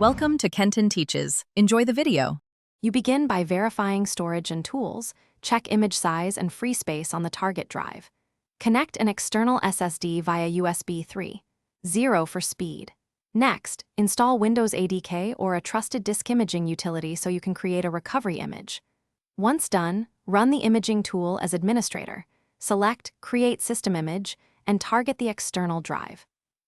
Welcome to Kenton Teaches. Enjoy the video. You begin by verifying storage and tools, check image size and free space on the target drive. Connect an external SSD via USB 3.0 for speed. Next, install Windows ADK or a trusted disk imaging utility so you can create a recovery image. Once done, run the imaging tool as administrator. Select Create System Image and target the external drive.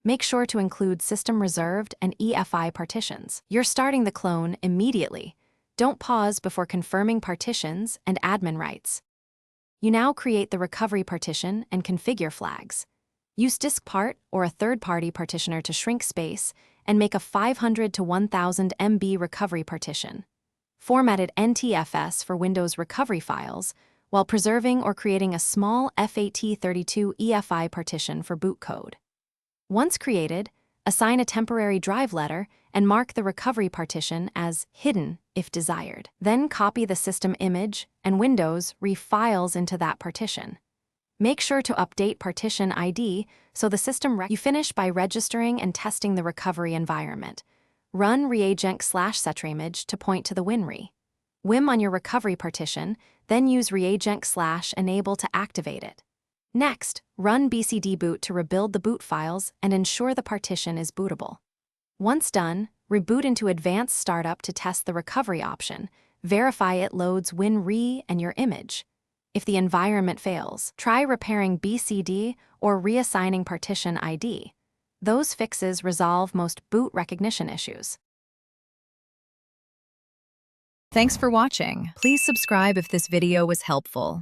Make sure to include System Reserved and EFI partitions. You're starting the clone immediately. Don't pause before confirming partitions and admin rights. You now create the recovery partition and configure flags. Use DiskPart or a third-party partitioner to shrink space and make a 500 to 1000 MB recovery partition. Formatted NTFS for Windows recovery files, while preserving or creating a small FAT32 EFI partition for boot code. Once created, assign a temporary drive letter and mark the recovery partition as hidden if desired. Then copy the system image and Windows refiles into that partition. Make sure to update partition ID so the system You finish by registering and testing the recovery environment. Run reagent/setrimage to point to the WinRe. Wim on your recovery partition, then use reagent/enable to activate it. Next, run BCD boot to rebuild the boot files and ensure the partition is bootable. Once done, reboot into Advanced Startup to test the recovery option. Verify it loads WinRe and your image. If the environment fails, try repairing BCD or reassigning partition ID. Those fixes resolve most boot recognition issues. Thanks for watching. Please subscribe if this video was helpful.